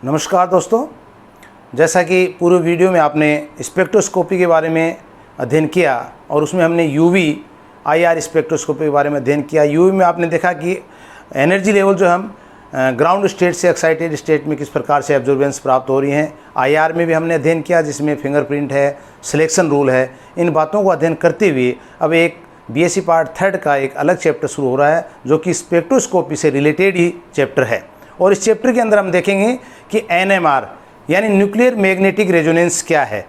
नमस्कार दोस्तों, जैसा कि पूर्व वीडियो में आपने स्पेक्ट्रोस्कोपी के बारे में अध्ययन किया और उसमें हमने यूवी आईआर स्पेक्ट्रोस्कोपी के बारे में अध्ययन किया। यूवी में आपने देखा कि एनर्जी लेवल जो हम ग्राउंड स्टेट से एक्साइटेड स्टेट में किस प्रकार से एब्जॉर्बेंस प्राप्त हो रही हैं। आईआर में भी हमने अध्ययन किया जिसमें फिंगरप्रिंट है, सिलेक्शन रूल है। इन बातों को अध्ययन करते हुए अब एक बीएससी पार्ट 3 का एक अलग चैप्टर शुरू हो रहा है जो कि स्पेक्ट्रोस्कोपी से रिलेटेड ही चैप्टर है। और इस चैप्टर के अंदर हम देखेंगे कि एनएमआर यानी न्यूक्लियर मैग्नेटिक रेजोनेंस क्या है,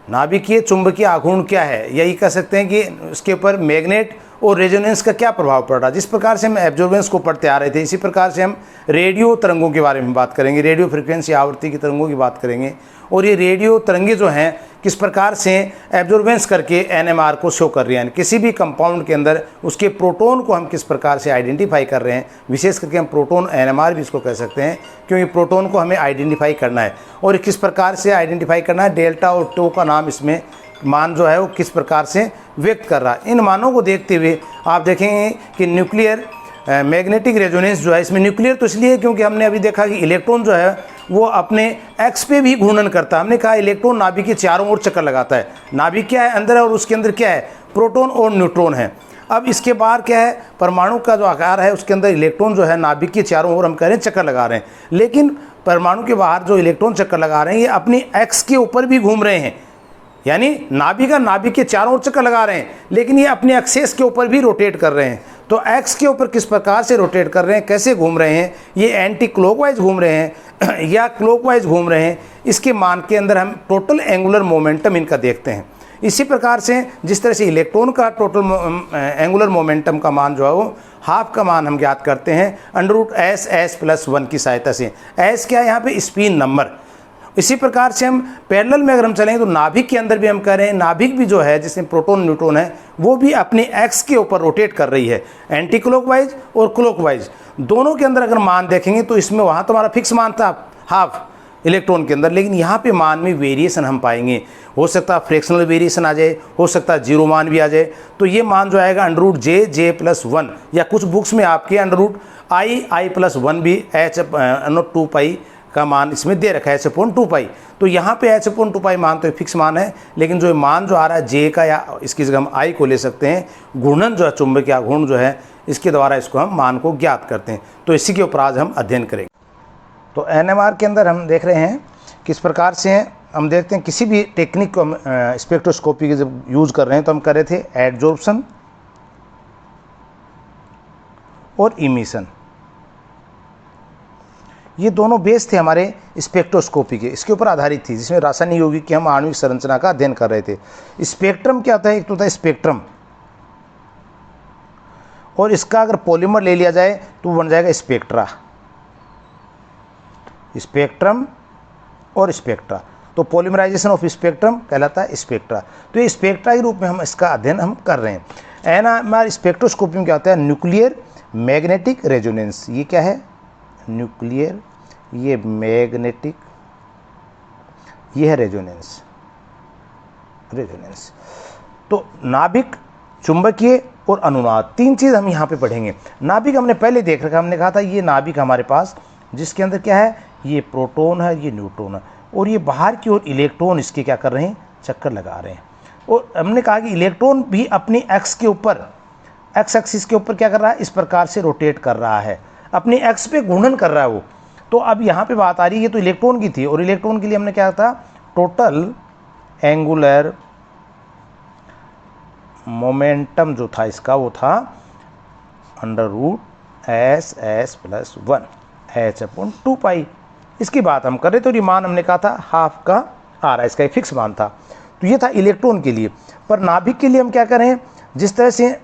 नाभिकीय चुंबकीय आघूर्ण क्या है, यही कह सकते हैं कि उसके ऊपर मैग्नेट और रेजोनेंस का क्या प्रभाव पड़ रहा है। जिस प्रकार से हम एब्जॉर्बेंस को पढ़ते आ रहे थे, इसी प्रकार से हम रेडियो तरंगों के बारे में बात करेंगे, रेडियो फ्रिक्वेंसी आवृत्ति की तरंगों की बात करेंगे। और ये रेडियो तरंगे जो हैं किस प्रकार से एब्जॉर्बेंस करके एनएमआर को शो कर रही हैं। किसी भी कंपाउंड के अंदर उसके प्रोटॉन को हम किस प्रकार से आइडेंटिफाई कर रहे हैं, विशेष करके हम प्रोटॉन एनएमआर भी इसको कह सकते हैं, क्योंकि प्रोटॉन को हमें आइडेंटिफाई करना है। और किस प्रकार से आइडेंटिफाई करना है, डेल्टा और टो का नाम इसमें मान जो है वो किस प्रकार से व्यक्त कर रहा है। इन मानों को देखते हुए आप देखेंगे कि न्यूक्लियर मैग्नेटिक रेजोनेंस जो है, इसमें न्यूक्लियर तो इसलिए क्योंकि हमने अभी देखा कि इलेक्ट्रॉन जो है वो अपने एक्स पे भी घूर्णन करता है। हमने कहा इलेक्ट्रॉन नाभिक के चारों ओर चक्कर लगाता है। नाभिक क्या है, अंदर है, और उसके अंदर क्या है, प्रोटॉन और न्यूट्रॉन है। अब इसके बाहर क्या है, परमाणु का जो आकार है उसके अंदर इलेक्ट्रॉन जो है नाभिक के चारों ओर हम कह रहे हैं चक्कर लगा रहे हैं, लेकिन परमाणु के बाहर जो इलेक्ट्रॉन चक्कर लगा रहे हैं ये अपनी एक्स के ऊपर भी घूम रहे हैं, यानी नाभिक के चारों ओर चक्कर लगा रहे हैं, लेकिन ये अपने एक्सेस के ऊपर भी रोटेट कर रहे हैं। तो एक्स के ऊपर किस प्रकार से रोटेट कर रहे हैं, कैसे घूम रहे हैं, ये एंटी क्लॉकवाइज घूम रहे हैं या क्लॉकवाइज घूम रहे हैं, इसके मान के अंदर हम टोटल एंगुलर मोमेंटम इनका देखते हैं। इसी प्रकार से जिस तरह से इलेक्ट्रॉन का टोटल एंगुलर मोमेंटम का मान जो है वो हाफ का मान हम ज्ञात करते हैं √S+1 की सहायता से। एस क्या है यहाँ पे, स्पिन नंबर। इसी प्रकार से हम पैरेलल में अगर हम चलेंगे तो नाभिक के अंदर भी हम कह रहे हैं, नाभिक भी जो है जिसमें प्रोटॉन न्यूट्रॉन है वो भी अपने एक्स के ऊपर रोटेट कर रही है, एंटी क्लॉकवाइज और क्लॉकवाइज दोनों के अंदर अगर मान देखेंगे तो इसमें वहाँ तो हमारा फिक्स मान था हाफ इलेक्ट्रॉन के अंदर, लेकिन यहाँ पे मान में वेरिएशन हम पाएंगे। हो सकता है फ्रैक्शनल वेरिएशन आ जाए, हो सकता है जीरो मान भी आ जाए। तो ये मान जो आएगा √J+1 या कुछ बुक्स में आपके √I+1 भी H/2π का मान इसमें दे रखा है, H/2π। तो यहाँ पे H/2π मान तो फिक्स मान है, लेकिन जो मान जो आ रहा है J का या इसकी जगह हम I को ले सकते हैं। घूर्णन जो है चुंबकीय आघूर्ण जो है इसके द्वारा इसको हम मान को ज्ञात करते हैं। तो इसी के ऊपर आज हम अध्ययन करेंगे। तो एनएमआर के अंदर हम देख रहे हैं किस प्रकार से हम देखते हैं किसी भी टेक्निक को हम स्पेक्ट्रोस्कोपी के जब यूज़ कर रहे हैं तो हम कर रहे थे एड्जॉर्प्शन और इमिशन। ये दोनों बेस थे हमारे स्पेक्ट्रोस्कोपी के, इसके ऊपर आधारित थी, जिसमें रासायनिक यौगिक की हम आणविक संरचना का अध्ययन कर रहे थे। स्पेक्ट्रम क्या होता है, एक तो होता है स्पेक्ट्रम, और इसका अगर पॉलीमर ले लिया जाए तो बन जाएगा स्पेक्ट्रा। स्पेक्ट्रम और स्पेक्ट्रा, तो पॉलीमराइजेशन ऑफ स्पेक्ट्रम कहलाता है स्पेक्ट्रा। तो ये स्पेक्ट्रा के रूप में हम इसका अध्ययन हम कर रहे हैं। एनएमआर स्पेक्ट्रोस्कोपी में क्या होता है, न्यूक्लियर मैग्नेटिक रेजोनेंस। ये क्या है, न्यूक्लियर, ये मैग्नेटिक, ये है रेजोनेंस। तो नाभिक, चुंबकीय और अनुनाद, तीन चीज़ हम यहाँ पे पढ़ेंगे। नाभिक हमने पहले देख रखा, हमने कहा था ये नाभिक हमारे पास जिसके अंदर क्या है, ये प्रोटॉन है, ये न्यूट्रॉन है, और ये बाहर की ओर इलेक्ट्रॉन इसके क्या कर रहे हैं, चक्कर लगा रहे हैं। और हमने कहा कि इलेक्ट्रॉन भी अपनी एक्स के ऊपर, एक्स एक्सिस के ऊपर क्या कर रहा है, इस प्रकार से रोटेट कर रहा है, अपनी एक्स पे घूर्णन कर रहा है वो। तो अब यहाँ पे बात आ रही है, ये तो इलेक्ट्रॉन की थी, और इलेक्ट्रॉन के लिए हमने क्या था, टोटल एंगुलर मोमेंटम जो था इसका वो था √S+1 H/2π। इसकी बात हम कर रहे, तो ये मान हमने कहा था हाफ का आ रहा है, इसका एक फिक्स मान था। तो ये था इलेक्ट्रॉन के लिए। पर नाभिक के लिए हम क्या करें, जिस तरह से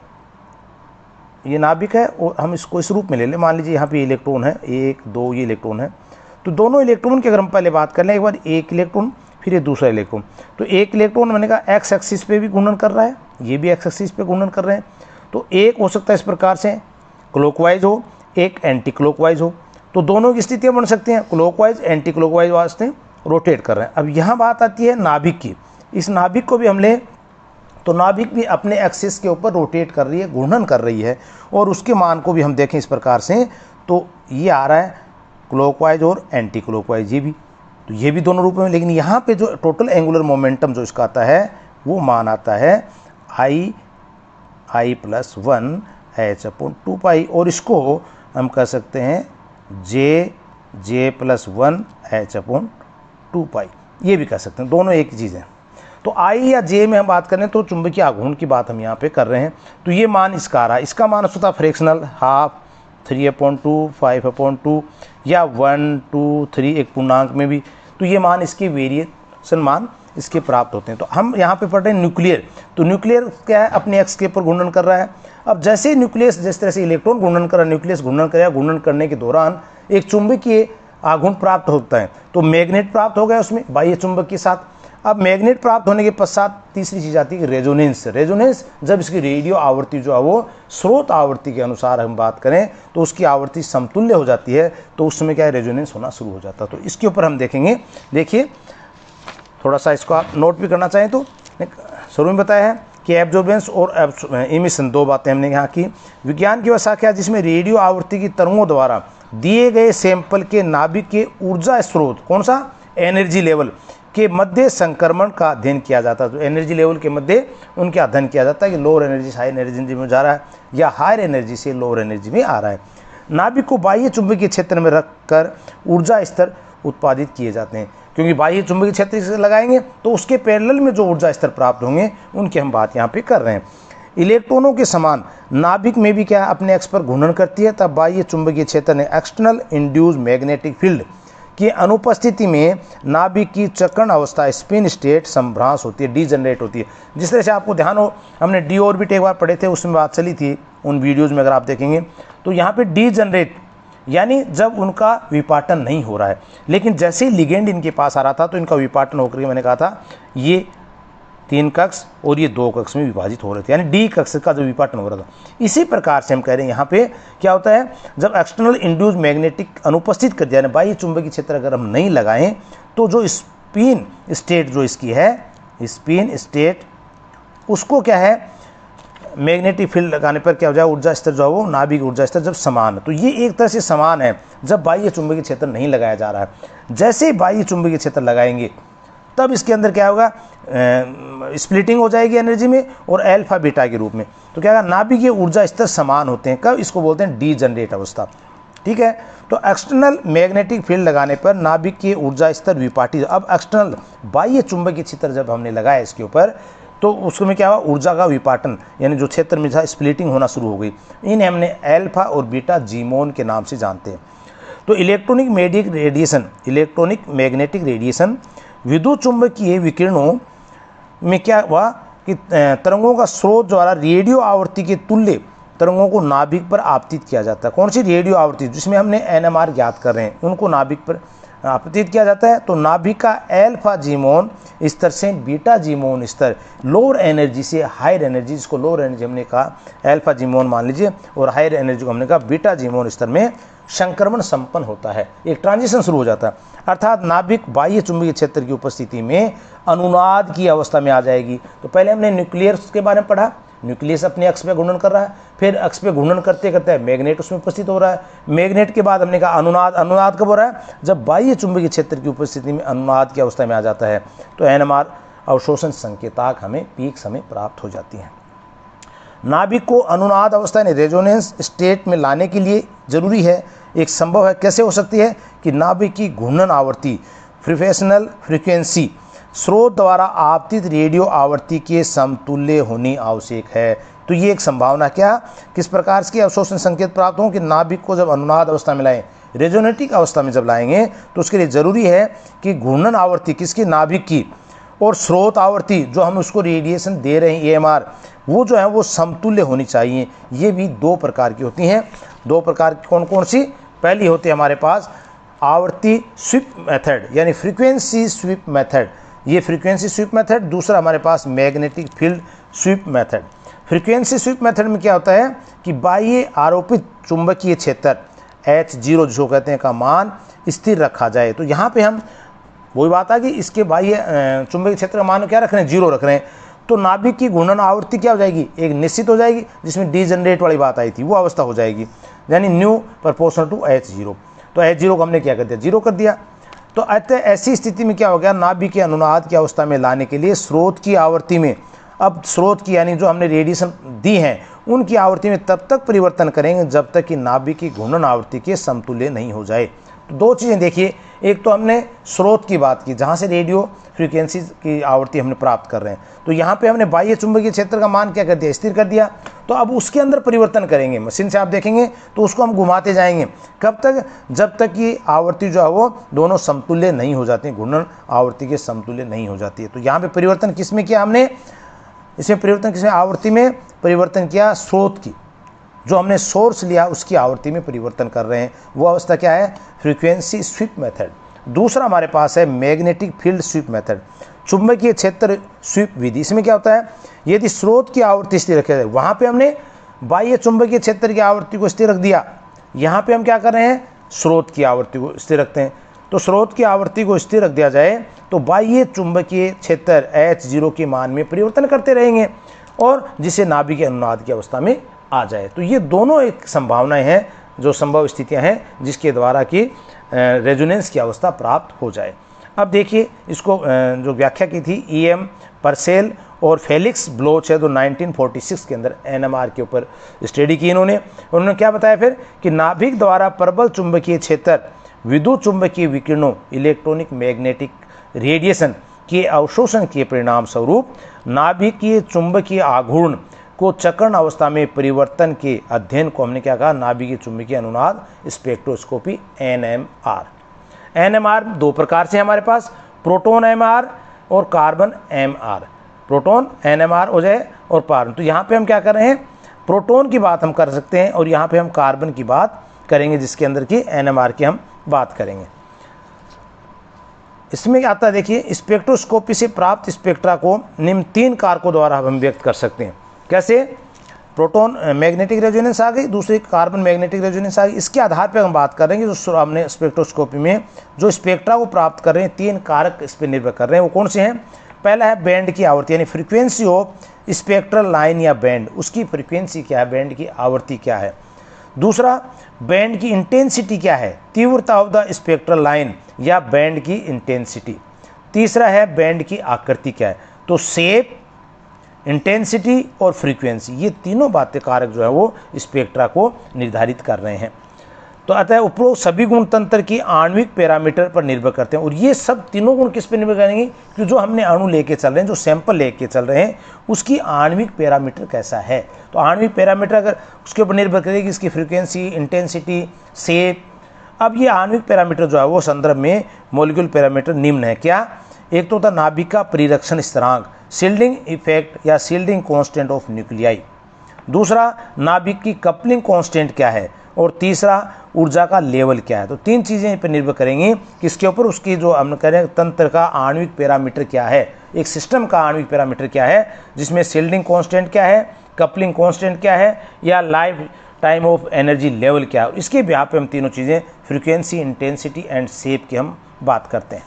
ये नाभिक है और हम इसको इस रूप में ले लें, मान लीजिए यहाँ पे इलेक्ट्रॉन है, 1 2 ये इलेक्ट्रॉन है। तो दोनों इलेक्ट्रॉन की अगर हम पहले बात कर लें, एक बार एक इलेक्ट्रॉन फिर ये दूसरा इलेक्ट्रॉन, तो एक इलेक्ट्रॉन मैंने कहा एक्स एक्सिस पे भी घूर्णन कर रहा है, ये भी एक्स एक्सिस पे घूर्णन कर रहे हैं। तो एक हो सकता है इस प्रकार से क्लॉकवाइज हो, एक एंटी क्लॉकवाइज हो। तो दोनों की स्थितियाँ बन सकती हैं, क्लॉकवाइज एंटी क्लॉकवाइज वास्ते रोटेट कर रहे हैं। अब यहाँ बात आती है नाभिक की। इस नाभिक को भी हम लें तो नाभिक भी अपने एक्सिस के ऊपर रोटेट कर रही है, घूर्णन कर रही है, और उसके मान को भी हम देखें इस प्रकार से, तो ये आ रहा है क्लॉकवाइज और एंटी क्लॉकवाइज, ये भी दोनों रूपों में। लेकिन यहाँ पे जो टोटल एंगुलर मोमेंटम जो इसका आता है वो मान आता है I + 1 h/2π, और इसको हम कह सकते हैं J + 1 h/2π, ये भी कह सकते हैं, दोनों एक ही चीज़ है। तो I या J में हम बात करें तो चुंबकीय आघूर्ण की बात हम यहाँ पे कर रहे हैं। तो ये मान इसका आ रहा है, इसका मान होता फ्रैक्शनल, हाफ, 3/2, 5/2 या 1, 2, 3 एक पूर्णांक में भी। तो ये मान इसके वेरिएशन मान इसके प्राप्त होते हैं। तो हम यहाँ पे पढ़ रहे हैं न्यूक्लियर। तो न्यूक्लियर क्या है, अपने एक्स के ऊपर घूर्णन कर रहा है। अब जैसे ही न्यूक्लियस, जिस तरह से इलेक्ट्रॉन घूर्णन कर रहा है, न्यूक्लियस घूर्णन करेगा, घूर्णन करने के दौरान एक चुंबकीय आघूर्ण प्राप्त होता है। तो मैग्नेट प्राप्त हो गया उसमें बाह्य चुंबक के साथ। अब मैग्नेट प्राप्त होने के पश्चात तीसरी चीज आती है रेजोनेंस। रेजोनेंस जब इसकी रेडियो आवृत्ति जो है वो स्रोत आवृत्ति के अनुसार हम बात करें तो उसकी आवृत्ति समतुल्य हो जाती है, तो उस समय क्या है, रेजोनेंस होना शुरू हो जाता है। तो इसके ऊपर हम देखेंगे। देखिए थोड़ा सा इसको आप नोट भी करना चाहें तो शुरू में बताया है कि एब्जॉर्बेंस और इमिशन, दो बातें हमने यहाँ की। विज्ञान की वह शाखा जिसमें रेडियो आवृत्ति की तरंगों द्वारा दिए गए सैंपल के नाभिक के ऊर्जा स्रोत, कौन सा, एनर्जी लेवल के मध्य संक्रमण का अध्ययन किया जाता है। तो एनर्जी लेवल के मध्य उनके अध्ययन किया जाता है कि लोअर एनर्जी से हाई एनर्जी में जा रहा है या हायर एनर्जी से लोअर एनर्जी में आ रहा है। नाभिक को बाह्य चुंबकीय क्षेत्र में रखकर ऊर्जा स्तर उत्पादित किए जाते हैं, क्योंकि बाह्य चुंबकीय क्षेत्र से लगाएंगे तो उसके पैरेलल में जो ऊर्जा स्तर प्राप्त होंगे उनकी हम बात यहाँ पे कर रहे हैं। इलेक्ट्रॉनों के समान नाभिक में भी क्या अपने एक्स पर घूर्णन करती है, तब बाह्य चुंबकीय क्षेत्र ने एक्सटर्नल इंड्यूस्ड मैग्नेटिक फील्ड की अनुपस्थिति में नाभिक की चक्रण अवस्था स्पिन स्टेट संभ्रांश होती है, डीजनरेट होती है। जिस तरह से आपको ध्यान हो, हमने डी ऑर्बिट एक बार पढ़े थे, उसमें बात चली थी उन वीडियोज़ में, अगर आप देखेंगे तो यहाँ पे डीजनरेट यानी जब उनका विपाटन नहीं हो रहा है। लेकिन जैसे ही लिगेंड इनके पास आ रहा था तो इनका विपाटन होकर के, मैंने कहा था, ये 3 कक्ष और ये 2 कक्ष में विभाजित हो रहे थे, यानी डी कक्ष का जो विपाटन हो रहा था। इसी प्रकार से हम कह रहे हैं यहाँ पे क्या होता है, जब एक्सटर्नल इंड्यूस्ड मैग्नेटिक अनुपस्थित कर दिया, बाह्य चुंबकीय क्षेत्र अगर हम नहीं लगाएं तो जो स्पिन स्टेट जो इसकी है, स्पिन स्टेट, उसको क्या है, मैग्नेटिक फील्ड लगाने पर क्या हो जाए, ऊर्जा स्तर जो है वो नाभिक ऊर्जा स्तर जब समान है। तो ये एक तरह से समान है जब बाह्य चुंबकीय क्षेत्र नहीं लगाया जा रहा है। जैसे ही बाह्य चुंबकीय क्षेत्र लगाएंगे तब इसके अंदर क्या होगा, स्प्लिटिंग हो जाएगी एनर्जी में और अल्फा बीटा के रूप में। तो क्या होगा, नाभिकीय ऊर्जा स्तर समान होते हैं। कब, इसको बोलते हैं डीजनरेट अवस्था। ठीक है, तो एक्सटर्नल मैग्नेटिक फील्ड लगाने पर नाभिकीय ऊर्जा स्तर विपाटित। अब एक्सटर्नल बाह्य चुंबकीय क्षेत्र जब हमने लगाया इसके ऊपर तो उसमें क्या हुआ, ऊर्जा का विपाटन, यानी जो क्षेत्र में था स्प्लिटिंग होना शुरू हो गई। इन्हें हमने अल्फा और बीटा जीमोन के नाम से जानते हैं। तो इलेक्ट्रॉनिक मैग्नेटिक रेडिएशन विद्युत चुंबकीय विकिरणों में क्या हुआ कि तरंगों का स्रोत द्वारा रेडियो आवृत्ति के तुल्य तरंगों को नाभिक पर आपतित किया जाता है। कौन सी रेडियो आवृत्ति, जिसमें हमने एनएमआर ज्ञात कर रहे हैं, उनको नाभिक पर आपतित किया जाता है। तो नाभिक का अल्फा जीमोन स्तर से बीटा जीमोन स्तर, लोअर एनर्जी से हायर एनर्जी, जिसको लोअर एनर्जी हमने कहा अल्फा जीमोन मान लीजिए, और हायर एनर्जी को हमने कहा बीटा जीमोन स्तर में संक्रमण संपन्न होता है, एक ट्रांजिशन शुरू हो जाता है। अर्थात नाभिक बाह्य चुंबकीय क्षेत्र की उपस्थिति में अनुनाद की अवस्था में आ जाएगी। तो पहले हमने न्यूक्लियस के बारे में पढ़ा, न्यूक्लियस अपने अक्ष पे घूर्णन कर रहा है, फिर अक्ष पे घूर्णन करते करते मैग्नेट उसमें उपस्थित हो रहा है। मैग्नेट के बाद हमने कहा अनुनाद। अनुनाद कब हो रहा है, जब बाह्य चुंबकीय क्षेत्र की उपस्थिति में अनुनाद की अवस्था में आ जाता है। तो एनएमआर अवशोषण संकेताक हमें पीक समय प्राप्त हो जाती है। नाभिक को अनुनाद अवस्था यानी रेजोनेंस स्टेट में लाने के लिए जरूरी है, एक संभव है, कैसे हो सकती है कि नाभिक की घूर्णन आवृत्ति फ्रीक्वेशनल फ्रीक्वेंसी स्रोत द्वारा आपतित रेडियो आवृत्ति के समतुल्य होनी आवश्यक है। तो ये एक संभावना क्या, किस प्रकार की अवशोषण संकेत प्राप्त हो कि नाभिक को जब अनुनाद अवस्था में लाएं, रेजोनेटिक अवस्था में जब लाएंगे तो उसके लिए जरूरी है कि घूर्णन आवृत्ति किसकी, नाभिक की, और स्रोत आवृत्ति जो हम उसको रेडिएशन दे रहे हैं एएमआर, वो जो है वो समतुल्य होनी चाहिए। ये भी 2 प्रकार की होती हैं। 2 प्रकार की कौन कौन सी, पहली होती है हमारे पास आवर्ती स्वीप मेथड यानी फ्रीक्वेंसी स्वीप मेथड, ये फ्रीक्वेंसी स्वीप मेथड। दूसरा हमारे पास magnetic field sweep method. Frequency sweep method में क्या होता है कि बाह्य आरोपित चुंबकीय क्षेत्र H0 जो कहते हैं का मान स्थिर रखा जाए। तो यहाँ पे हम वही बात है कि इसके बाह्य चुंबकीय क्षेत्र का मान क्या रख रहे हैं, 0 रख रहे हैं। तो नाभिक की घूर्णन आवृत्ति क्या हो जाएगी, एक निश्चित हो जाएगी, जिसमें डीजनरेट वाली बात आई थी वो अवस्था हो जाएगी, यानी न्यू प्रोपोर्शनल टू H0। तो H0 को हमने क्या कर दिया, 0 कर दिया। तो अतः ऐसी स्थिति में क्या हो गया, नाभिक के अनुनाद की अवस्था में लाने के लिए स्रोत की आवृत्ति में, अब स्रोत की यानी जो हमने रेडिएशन दी है उनकी आवृत्ति में तब तक परिवर्तन करेंगे जब तक कि नाभिक की घूर्णन आवृत्ति के समतुल्य नहीं हो जाए। तो दो चीज़ें देखिए, एक तो हमने स्रोत की बात की जहाँ से रेडियो फ्रीक्वेंसी की आवृत्ति हमने प्राप्त कर रहे हैं, तो यहाँ पे हमने बाह्य चुंबकीय क्षेत्र का मान क्या कर दिया, स्थिर कर दिया। तो अब उसके अंदर परिवर्तन करेंगे, मशीन से आप देखेंगे तो उसको हम घुमाते जाएंगे, कब तक, जब तक कि आवृत्ति जो है वो दोनों समतुल्य नहीं हो जाती, घूर्णन आवृत्ति के समतुल्य नहीं हो जाती है। तो यहाँ पे परिवर्तन किस में किया हमने, इसमें परिवर्तन किसमें, आवृत्ति में परिवर्तन किया, स्रोत की जो हमने सोर्स लिया उसकी आवृत्ति में परिवर्तन कर रहे हैं। वो अवस्था क्या है, फ्रीक्वेंसी स्वीप मेथड। दूसरा हमारे पास है मैग्नेटिक फील्ड स्वीप मेथड, चुंबकीय क्षेत्र स्वीप विधि। इसमें क्या होता है, यदि स्रोत की आवृत्ति स्थिर रखी जाए, वहाँ पे हमने बाह्य चुंबकीय क्षेत्र की आवृत्ति को स्थिर रख दिया, यहाँ पे हम क्या कर रहे हैं, स्रोत की आवृत्ति को स्थिर रखते हैं। तो स्रोत की आवृत्ति को स्थिर रख दिया जाए तो बाह्य चुंबकीय क्षेत्र H0 के मान में परिवर्तन करते रहेंगे और जिसे नाभिक के अनुनाद की अवस्था में आ जाए। तो ये दोनों एक संभावनाएं हैं, जो संभव स्थितियां हैं जिसके द्वारा कि रेजोनेंस की अवस्था प्राप्त हो जाए। अब देखिए इसको जो व्याख्या की थी EM परसेल और फेलिक्स ब्लोच है, जो 1946 के अंदर NMR के ऊपर स्टडी की उन्होंने क्या बताया फिर कि नाभिक द्वारा प्रबल चुंबकीय क्षेत्र विद्युत चुंबकीय विकिरणों इलेक्ट्रॉनिक मैग्नेटिक रेडिएशन के अवशोषण के परिणाम स्वरूप नाभिकीय चुंबकीय आघूर्ण को चक्रण अवस्था में परिवर्तन के अध्ययन को हमने क्या कहा, नाभिकीय चुंबकीय अनुनाद स्पेक्ट्रोस्कोपी NMR। NMR दो प्रकार से हमारे पास, प्रोटॉन MR और कार्बन MR। प्रोटॉन NMR हो जाए और कार्बन, तो यहाँ पे हम क्या कर रहे हैं, प्रोटॉन की बात हम कर सकते हैं और यहाँ पे हम कार्बन की बात करेंगे, जिसके अंदर की NMR की हम बात करेंगे। इसमें आता है, देखिए स्पेक्ट्रोस्कोपी से प्राप्त स्पेक्ट्रा को निम्न 3 कारकों द्वारा हम व्यक्त कर सकते हैं। कैसे, प्रोटॉन मैग्नेटिक रेजोनेंस आ गई, दूसरी कार्बन मैग्नेटिक रेजोनेंस आ गई। इसके आधार पर हम बात कर रहे हैं कि जो हमने स्पेक्ट्रोस्कोपी में जो स्पेक्ट्रा को प्राप्त कर रहे हैं, 3 कारक इस पर निर्भर कर रहे हैं। वो कौन से हैं, पहला है बैंड की आवृत्ति यानी फ्रीक्वेंसी ऑफ स्पेक्ट्रल लाइन या बैंड, उसकी फ्रीक्वेंसी क्या है, बैंड की आवृत्ति क्या है। दूसरा, बैंड की इंटेंसिटी क्या है, तीव्रता ऑफ द स्पेक्ट्रल लाइन या बैंड की इंटेंसिटी। तीसरा है बैंड की आकृति क्या है। तो शेप, इंटेंसिटी और फ्रीक्वेंसी, ये तीनों बातें कारक जो है वो स्पेक्ट्रा को निर्धारित कर रहे हैं। तो अतः उपरोक्त सभी गुण तंत्र की आणविक पैरामीटर पर निर्भर करते हैं। और ये सब तीनों गुण किस पर निर्भर करेंगे कि जो हमने अणु लेके चल रहे हैं, जो सैंपल लेके चल रहे हैं, उसकी आणविक पैरामीटर कैसा है। तो आणविक पैरामीटर अगर उसके ऊपर निर्भर करेगी, इसकी फ्रीक्वेंसी, इंटेंसिटी, शेप। अब ये आणविक पैरामीटर जो है वो संदर्भ में मॉलिक्यूल पैरामीटर निम्न है क्या, एक तो होता नाभिक का परिरक्षण स्थिरांक, शील्डिंग इफेक्ट या शील्डिंग कांस्टेंट ऑफ न्यूक्लियाई। दूसरा, नाभिक की कपलिंग कांस्टेंट क्या है, और तीसरा, ऊर्जा का लेवल क्या है। तो 3 चीज़ें पर निर्भर करेंगी किसके ऊपर, उसकी जो हम कह रहे हैं तंत्र का आणविक पैरामीटर क्या है, एक सिस्टम का आणविक पैरामीटर क्या है, जिसमें शील्डिंग कांस्टेंट क्या है, कपलिंग कांस्टेंट क्या है, या life time of energy level क्या है। इसके ब्याह पे हम तीनों चीज़ें फ्रीक्वेंसी, इंटेंसिटी एंड शेप की हम बात करते हैं।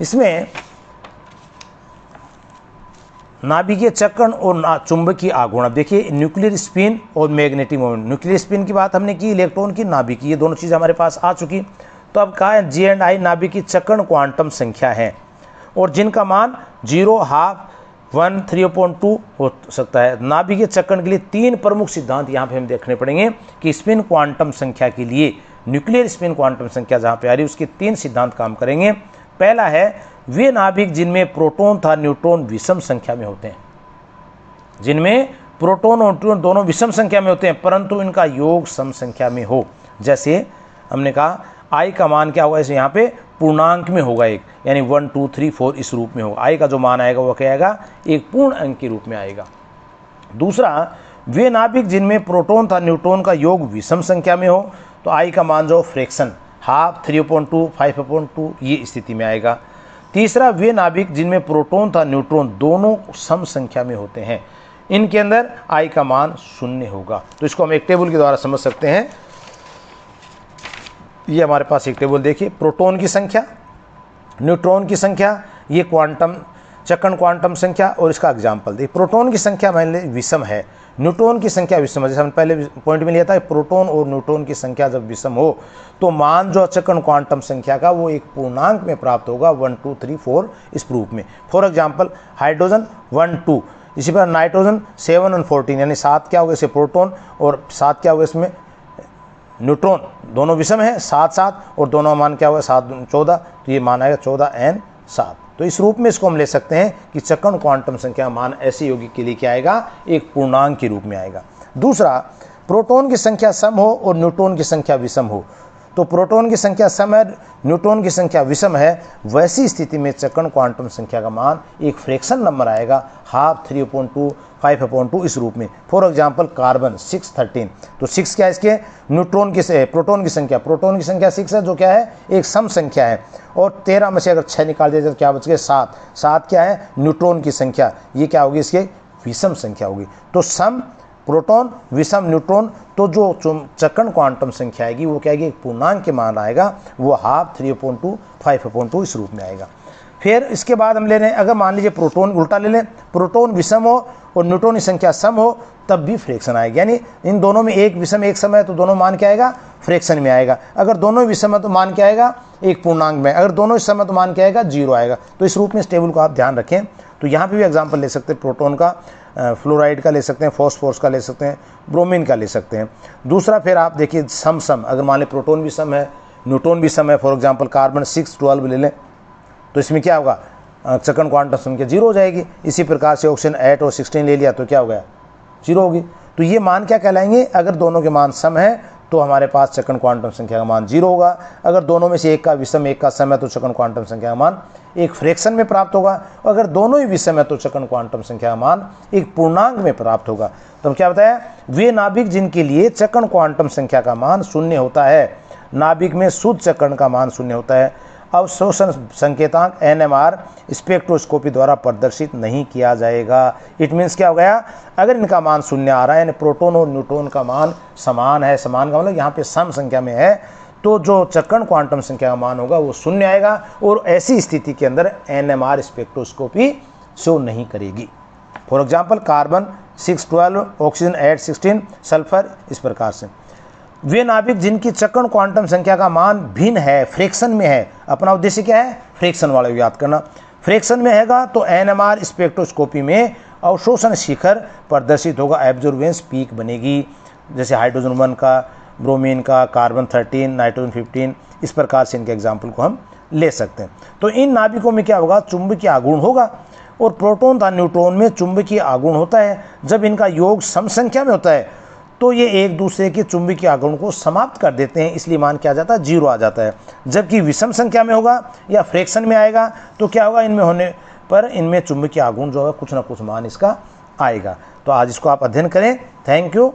इसमें नाभिकीय चक्रण और चुंबकीय आघूर्ण। अब देखिए न्यूक्लियर स्पिन और मैग्नेटिक मोमेंट, न्यूक्लियर स्पिन की बात हमने की, इलेक्ट्रॉन की, नाभिकीय, ये दोनों चीज़ हमारे पास आ चुकी। तो अब कहा है G&I नाभिकीय चक्रण क्वांटम संख्या है और जिनका मान 0, हाफ, 1, 3/2 हो सकता है। नाभिकीय चक्रण के लिए 3 प्रमुख सिद्धांत यहाँ पे हम देखने पड़ेंगे कि स्पिन क्वांटम संख्या के लिए, न्यूक्लियर स्पिन क्वांटम संख्या जहाँ पे आ रही है, उसके 3 सिद्धांत काम करेंगे। पहला है वे नाभिक जिनमें प्रोटॉन तथा न्यूट्रॉन विषम संख्या में होते हैं, जिनमें प्रोटॉन और न्यूट्रॉन दोनों विषम संख्या में होते हैं परंतु इनका योग सम संख्या में हो। जैसे हमने कहा I का मान क्या होगा, इसे यहाँ पे पूर्णांक में होगा एक, यानी 1, 2, 3, 4 इस रूप में होगा। I का जो मान आएगा वो क्या आएगा, एक पूर्ण अंक के रूप में आएगा। दूसरा, वे नाभिक जिनमें प्रोटॉन तथा न्यूट्रॉन का योग विषम संख्या में हो, तो I का मान जो फ्रैक्शन हाफ, 3/2, 5/2 ये स्थिति में आएगा। तीसरा, वे नाभिक जिनमें प्रोटॉन तथा न्यूट्रॉन दोनों सम संख्या में होते हैं, इनके अंदर I का मान 0 होगा। तो इसको हम एक टेबल के द्वारा समझ सकते हैं। ये हमारे पास एक टेबल देखिए, प्रोटॉन की संख्या, न्यूट्रॉन की संख्या, ये क्वांटम चक्रण क्वांटम संख्या और इसका एग्जाम्पल देखिए। प्रोटॉन की संख्या मान लीजिए विषम है, न्यूट्रॉन की संख्या विषम है। जैसे हमने पहले पॉइंट में लिया था, प्रोटॉन और न्यूट्रॉन की संख्या जब विषम हो तो मान जो चक्रण क्वांटम संख्या का वो एक पूर्णांक में प्राप्त होगा, 1 2 3 4 इस प्रूफ में। फॉर एग्जाम्पल हाइड्रोजन 1 2, इसी प्रकार नाइट्रोजन 7 और 14, यानी 7 क्या होगा इसे प्रोटॉन और 7 क्या होगा इसमें न्यूट्रॉन, दोनों विषम है 7 7 और दोनों मान क्या होगा 7 14, तो ये मान आएगा 14 n 7। तो इस रूप में इसको हम ले सकते हैं कि चक्रण क्वांटम संख्या मान ऐसे यौगिक के लिए क्या आएगा, एक पूर्णांक के रूप में आएगा। दूसरा, प्रोटॉन की संख्या सम हो और न्यूट्रॉन की संख्या विषम हो। तो प्रोटॉन की संख्या सम है, न्यूट्रॉन की संख्या विषम है, वैसी स्थिति में चक्रण क्वांटम संख्या का मान एक फ्रैक्शन नंबर आएगा, हाफ 3/2 5/2 इस रूप में। फॉर एग्जांपल कार्बन 6 13, तो 6 क्या है इसके न्यूट्रॉन की से प्रोटॉन की संख्या 6 है, जो क्या है एक सम संख्या है, और 13 में से अगर 6 निकाल दिया तो क्या बच गए 7। 7 क्या है न्यूट्रॉन की संख्या, ये क्या होगी इसके विषम संख्या होगी। तो सम प्रोटॉन विषम न्यूट्रॉन, तो जो चक्रण क्वांटम संख्या आएगी वो क्या आएगी, एक पूर्णांक के मान आएगा, वो हाफ 3/2 5/2 इस रूप में आएगा। फिर इसके बाद हम ले रहे हैं, अगर मान लीजिए प्रोटॉन उल्टा ले लें, प्रोटॉन विषम हो और न्यूट्रॉन की संख्या सम हो, तब भी फ्रैक्शन आएगी, यानी इन दोनों में एक विषम एक सम है तो दोनों मान क्या आएगा, फ्रैक्शन में आएगा। अगर दोनों विषम है तो मान क्या आएगा, एक पूर्णांक में। अगर दोनों सम है तो मान क्या आएगा, 0 आएगा। तो इस रूप में इस टेबल को आप ध्यान रखें। तो यहाँ पे भी एग्जाम्पल ले सकते हैं, प्रोटॉन का, फ्लोराइड का ले सकते हैं, फॉस्फोरस का ले सकते हैं, ब्रोमीन का ले सकते हैं। दूसरा फिर आप देखिए सम, अगर मान लें प्रोटॉन भी सम है न्यूट्रॉन भी सम है, फॉर एग्जांपल कार्बन 6 12 ले लें, तो इसमें क्या होगा, चक्रण क्वांटम संख्या 0 हो जाएगी। इसी प्रकार से ऑक्सीजन 8 और 16 ले लिया तो क्या हो गया, 0 होगी। तो ये मान क्या कहलाएंगे, अगर दोनों के मान सम है तो हमारे पास चक्रण क्वांटम संख्या का मान 0 होगा। अगर दोनों में से एक का विषम एक का सम है तो चक्रण क्वांटम संख्या का मान एक फ्रैक्शन में प्राप्त होगा। अगर दोनों ही विषम है तो चक्रण क्वांटम संख्या का मान एक पूर्णांक में प्राप्त होगा। तो हम क्या बताया, वे नाभिक जिनके लिए चक्रण क्वांटम संख्या का मान 0 होता है, नाभिक में शुद्ध चक्रण का मान 0 होता है, अवशोषण संकेतांक NMR स्पेक्ट्रोस्कोपी द्वारा प्रदर्शित नहीं किया जाएगा। इट मीन्स क्या हो गया, अगर इनका मान 0 आ रहा है, यानी प्रोटॉन और न्यूट्रॉन का मान समान है, समान का मतलब यहाँ पे सम संख्या में है, तो जो चक्रण क्वांटम संख्या का मान होगा वो 0 आएगा, और ऐसी स्थिति के अंदर NMR स्पेक्ट्रोस्कोपी शो नहीं करेगी। For example carbon 6 12, oxygen 8 16, sulphur इस प्रकार से। वे नाभिक जिनकी चक्रण क्वांटम संख्या का मान भिन्न है, फ्रैक्शन में है, अपना उद्देश्य क्या है, फ्रैक्शन वाला याद करना, फ्रैक्शन में हैगा तो NMR स्पेक्ट्रोस्कोपी में अवशोषण शिखर प्रदर्शित होगा, एब्जॉर्बेंस पीक बनेगी। जैसे हाइड्रोजन 1 का, ब्रोमीन का, कार्बन 13, नाइट्रोजन 15, इस प्रकार से इनके एग्जाम्पल को हम ले सकते हैं। तो इन नाभिकों में क्या होगा, चुंबकीय आघूर्ण होगा, और प्रोटॉन तथा न्यूट्रॉन में चुंबकीय आघूर्ण होता है। जब इनका योग सम संख्या में होता है तो ये एक दूसरे के चुंबकीय आघूर्ण को समाप्त कर देते हैं, इसलिए मान क्या आ जाता है, 0 आ जाता है। जबकि विषम संख्या में होगा या फ्रैक्शन में आएगा तो क्या होगा, इनमें होने पर इनमें चुंबकीय आघूर्ण जो है कुछ ना कुछ मान इसका आएगा। तो आज इसको आप अध्ययन करें। Thank you.